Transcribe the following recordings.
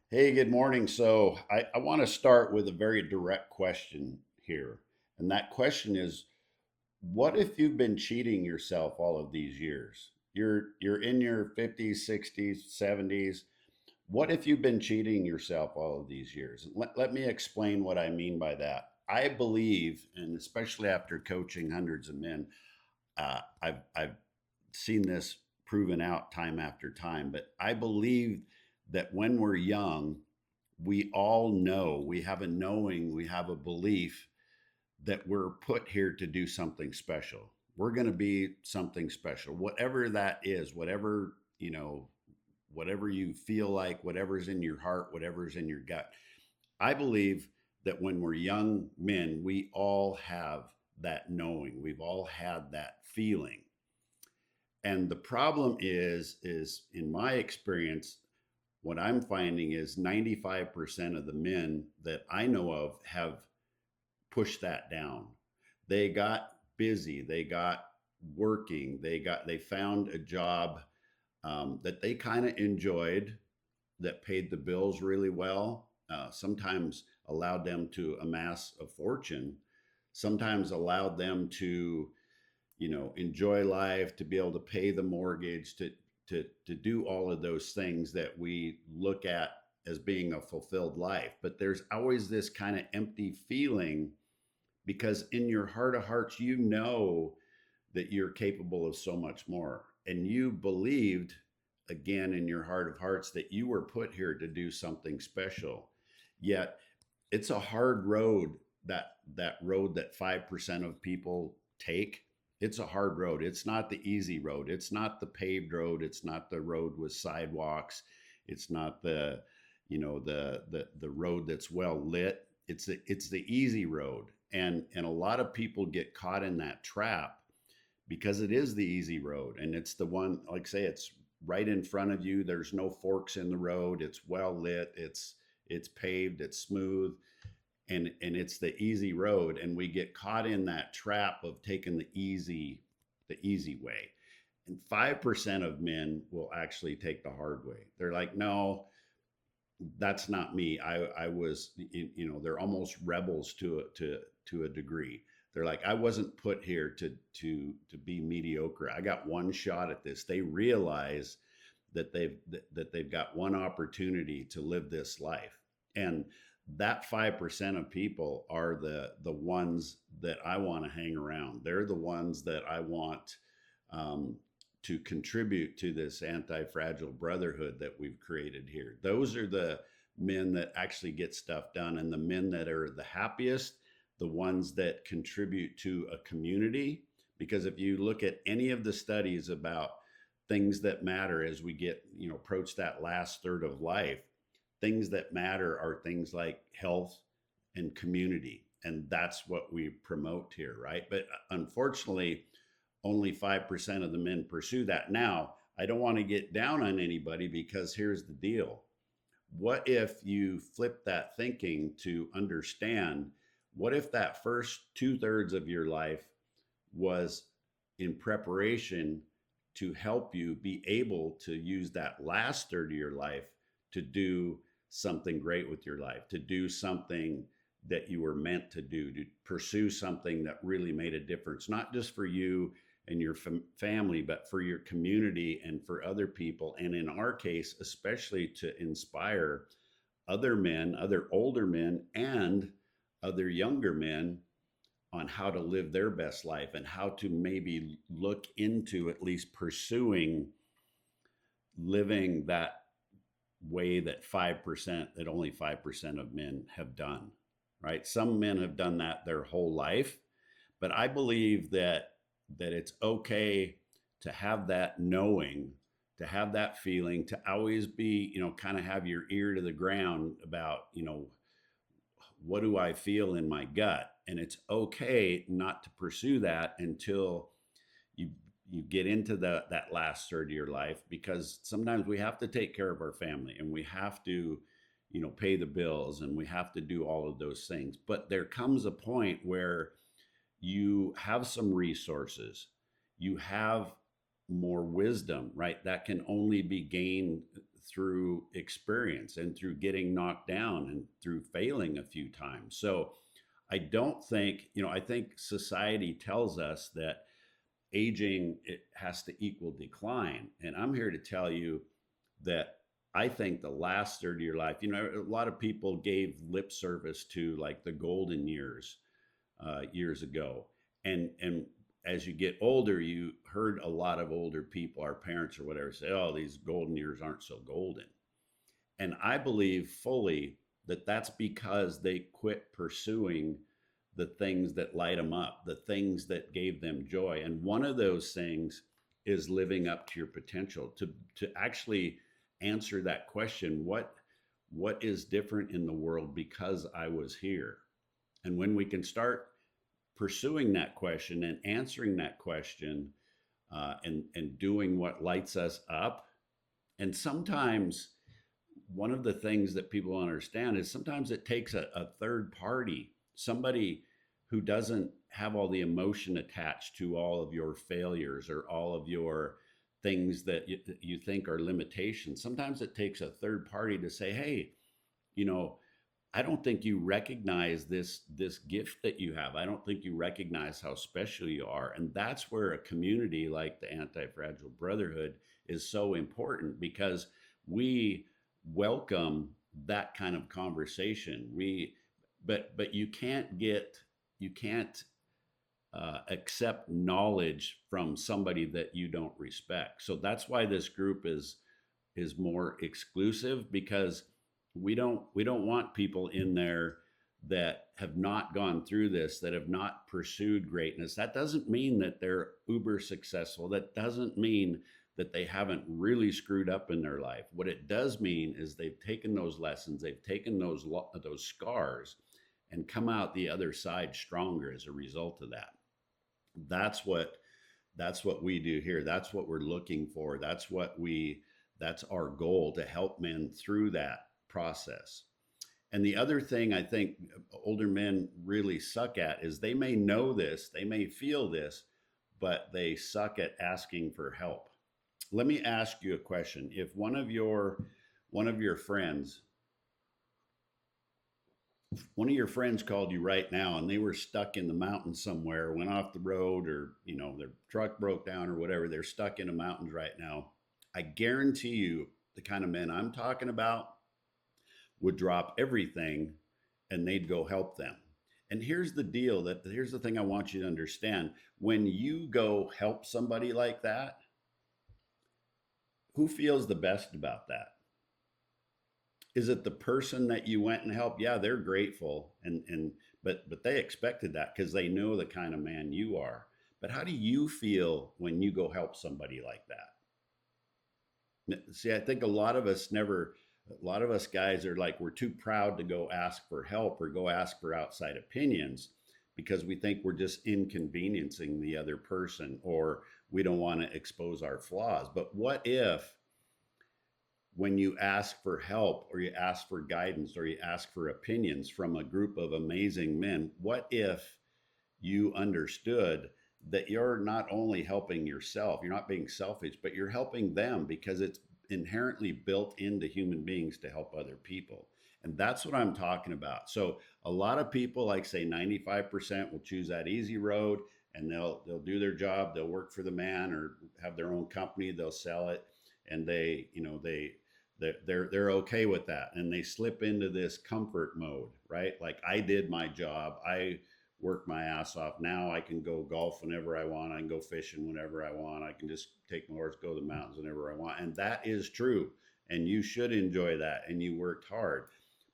Hey, good morning. I want to start with a very direct question here. And that question is, what if you've been cheating yourself all of these years? You're in your 50s, 60s, 70s. What if you've been cheating yourself all of these years? Let me explain what I mean by that. I believe, and especially after coaching hundreds of men, I've seen this proven out time after time, but I believe that when we're young, we all know, we have a knowing, we have a belief that we're put here to do something special. We're going to be something special, whatever that is, whatever you feel like, whatever's in your heart, whatever's in your gut. I believe that when we're young men, we all have that knowing. We've all had that feeling. And the problem is in my experience, what I'm finding is 95% of the men that I know of have pushed that down. They got busy, they got working, they found a job that they kind of enjoyed, that paid the bills really well, sometimes allowed them to amass a fortune, sometimes allowed them to enjoy life, to be able to pay the mortgage, to do all of those things that we look at as being a fulfilled life. But there's always this kind of empty feeling, because in your heart of hearts you know that you're capable of so much more, and you believed, again, in your heart of hearts, that you were put here to do something special. Yet it's a hard road, that road that 5% of people take. It's a hard road. It's not the easy road. It's not the paved road. It's not the road with sidewalks. It's not the road that's well lit. It's the easy road. And a lot of people get caught in that trap because it is the easy road, and it's the one, like say, it's right in front of you. There's no forks in the road. It's well lit. It's paved. It's smooth, and it's the easy road, and we get caught in that trap of taking the easy way. And 5% of men will actually take the hard way. They're like, no, that's not me. I was, they're almost rebels to a degree. They're like, I wasn't put here to be mediocre. I got one shot at this. They realize that they've got one opportunity to live this life. And that 5% of people are the ones that I want to hang around. They're the ones that I want um, to contribute to this anti-fragile brotherhood that we've created here. Those are the men that actually get stuff done, and the men that are the happiest, the ones that contribute to a community. Because if you look at any of the studies about things that matter as we get, approach that last third of life, things that matter are things like health and community. And that's what we promote here, right? But unfortunately, only 5% of the men pursue that. Now, I don't want to get down on anybody, because here's the deal. What if you flip that thinking to understand, what if that first 2/3 of your life was in preparation to help you be able to use that last third of your life to do something great with your life, to do something that you were meant to do, to pursue something that really made a difference, not just for you and your family, but for your community and for other people. And in our case, especially to inspire other men, other older men, and other younger men on how to live their best life, and how to maybe look into at least pursuing living that way that 5%, that only 5% of men have done, right? Some men have done that their whole life, but I believe that it's okay to have that knowing, to have that feeling, to always be, kind of have your ear to the ground about, what do I feel in my gut? And it's okay not to pursue that until you you get into that last third of your life, because sometimes we have to take care of our family, and we have to, pay the bills, and we have to do all of those things. But there comes a point where you have some resources, you have more wisdom, right? That can only be gained through experience and through getting knocked down and through failing a few times. So I don't think, I think society tells us that aging, it has to equal decline. And I'm here to tell you that I think the last third of your life, a lot of people gave lip service to like the golden years years ago. And as you get older, you heard a lot of older people, our parents or whatever, say, "Oh, these golden years aren't so golden." And I believe fully that that's because they quit pursuing the things that light them up, the things that gave them joy. And one of those things is living up to your potential, to actually answer that question, what is different in the world because I was here? And when we can start pursuing that question and answering that question, and doing what lights us up. And sometimes one of the things that people don't understand is sometimes it takes a third party, somebody who doesn't have all the emotion attached to all of your failures or all of your things that you think are limitations. Sometimes it takes a third party to say, "Hey, you know, I don't think you recognize this gift that you have. I don't think you recognize how special you are." And that's where a community like the Antifragile Brotherhood is so important, because we welcome that kind of conversation. But you can't accept knowledge from somebody that you don't respect. So that's why this group is more exclusive, because we don't want people in there that have not gone through this, that have not pursued greatness. That doesn't mean that they're uber successful. That doesn't mean that they haven't really screwed up in their life. What it does mean is they've taken those lessons, they've taken those scars, and come out the other side stronger as a result of that. That's what we do here. That's what we're looking for. That's our goal, to help men through that process. And the other thing I think older men really suck at is they may know this, they may feel this, but they suck at asking for help. Let me ask you a question. If one of your friends called you right now and they were stuck in the mountains somewhere, went off the road, or their truck broke down or whatever, they're stuck in the mountains right now, I guarantee you the kind of men I'm talking about would drop everything and they'd go help them. And here's the thing I want you to understand. When you go help somebody like that, who feels the best about that? Is it the person that you went and helped? Yeah, they're grateful, but they expected that because they know the kind of man you are. But how do you feel when you go help somebody like that? See, I think a lot of us guys are like, we're too proud to go ask for help or go ask for outside opinions, because we think we're just inconveniencing the other person, or we don't want to expose our flaws. But what if, when you ask for help, or you ask for guidance, or you ask for opinions from a group of amazing men, what if you understood that you're not only helping yourself, you're not being selfish, but you're helping them, because it's inherently built into human beings to help other people. And that's what I'm talking about. So a lot of people, like say 95%, will choose that easy road, and they'll do their job, they'll work for the man or have their own company, they'll sell it, and they're okay with that, and they slip into this comfort mode, right? Like, I did my job, I worked my ass off, now I can go golf whenever I want, I can go fishing whenever I want, I can just take my horse, go to the mountains whenever I want. And that is true, and you should enjoy that, and you worked hard.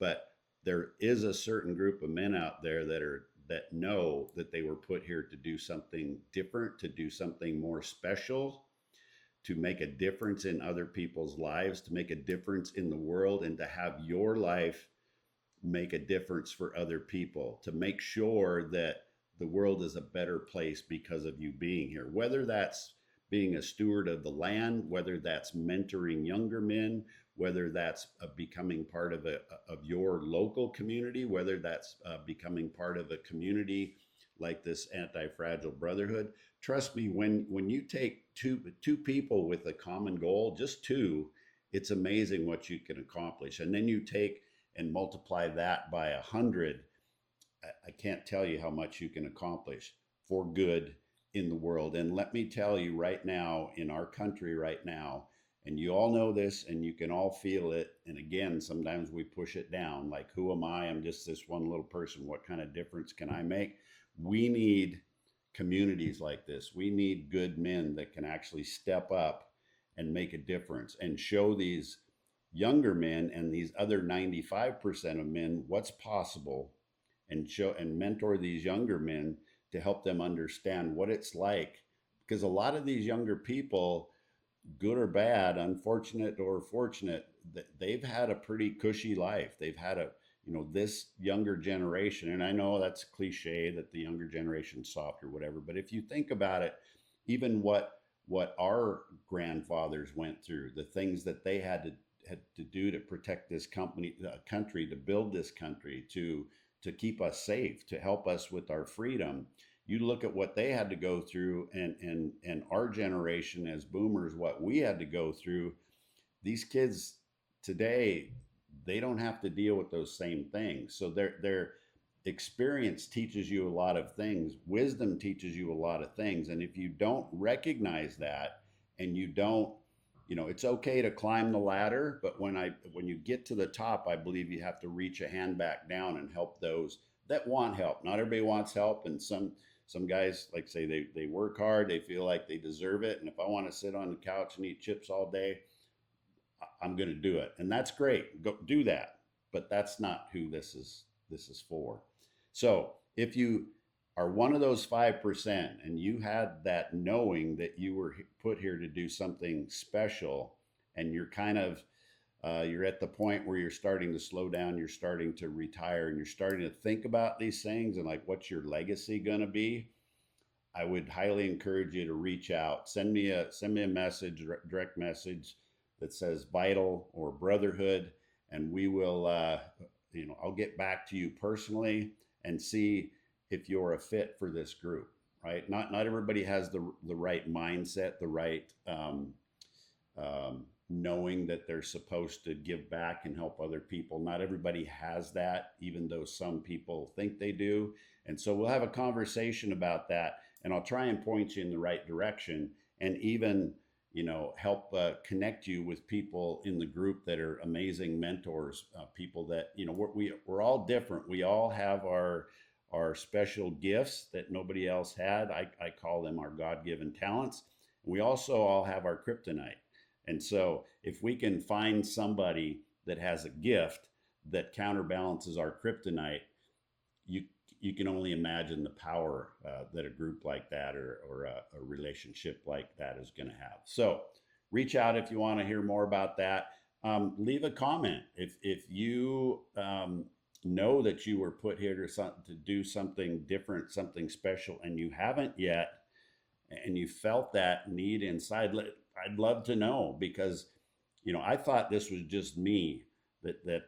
But there is a certain group of men out there that know that they were put here to do something different, to do something more special, to make a difference in other people's lives, to make a difference in the world, and to have your life make a difference for other people, to make sure that the world is a better place because of you being here. Whether that's being a steward of the land, whether that's mentoring younger men, whether that's becoming part of your local community, whether that's becoming part of a community like this Anti-Fragile Brotherhood. Trust me, when you take two people with a common goal, just two, it's amazing what you can accomplish. And then you take and multiply that by 100. I can't tell you how much you can accomplish for good in the world. And let me tell you right now, in our country right now, and you all know this and you can all feel it. And again, sometimes we push it down like, who am I? I'm just this one little person. What kind of difference can I make? We need communities like this. We need good men that can actually step up and make a difference and show these younger men and these other 95% of men what's possible, and show and mentor these younger men to help them understand what it's like, because a lot of these younger people, good or bad, unfortunate or fortunate, they've had a pretty cushy life. They've had a, this younger generation, and I know that's cliche that the younger generation's soft or whatever, but if you think about it, even what our grandfathers went through, the things that they had to do to protect this country, to build this country, to keep us safe, to help us with our freedom. You look at what they had to go through, and our generation as boomers, what we had to go through. These kids today, they don't have to deal with those same things. So their experience teaches you a lot of things. Wisdom teaches you a lot of things. And if you don't recognize that, and you don't, it's okay to climb the ladder, but when you get to the top, I believe you have to reach a hand back down and help those that want help. Not everybody wants help, and some guys, like say, they work hard, they feel like they deserve it, and if I want to sit on the couch and eat chips all day, I'm going to do it, and that's great. Go do that, but that's not who this is for. So if you are one of those 5% and you had that knowing that you were put here to do something special, and you're kind of you're at the point where you're starting to slow down, you're starting to retire, and you're starting to think about these things and like, what's your legacy going to be? I would highly encourage you to reach out. Send me a message, direct message that says Vital or Brotherhood, and we will I'll get back to you personally and see if you're a fit for this group. Right? Not everybody has the right mindset, the right knowing that they're supposed to give back and help other people. Not everybody has that, even though some people think they do. And so we'll have a conversation about that, and I'll try and point you in the right direction, and even help connect you with people in the group that are amazing mentors, people that we're all different. We all have our special gifts that nobody else had. I call them our God-given talents. We also all have our kryptonite. And so if we can find somebody that has a gift that counterbalances our kryptonite, you can only imagine the power that a group like that or a relationship like that is going to have. So reach out if you want to hear more about that. Leave a comment if you know that you were put here to do something different, something special, and you haven't yet, and you felt that need inside. I'd love to know, because I thought this was just me, that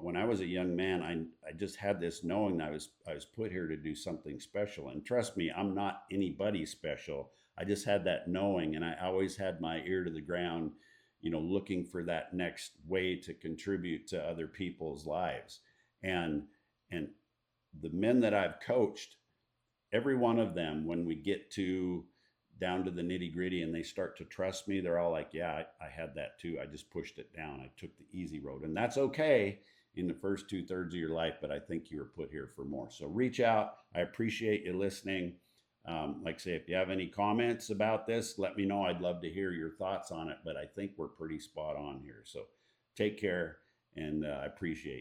when I was a young man, I just had this knowing that I was put here to do something special. And trust me, I'm not anybody special. I just had that knowing, and I always had my ear to the ground, looking for that next way to contribute to other people's lives. And the men that I've coached, every one of them, when we get down to the nitty gritty and they start to trust me, they're all like, yeah, I had that too. I just pushed it down. I took the easy road. And that's okay in the first 2/3 of your life, but I think you were put here for more. So reach out. I appreciate you listening. Like I say, if you have any comments about this, let me know. I'd love to hear your thoughts on it, but I think we're pretty spot on here. So take care, and I appreciate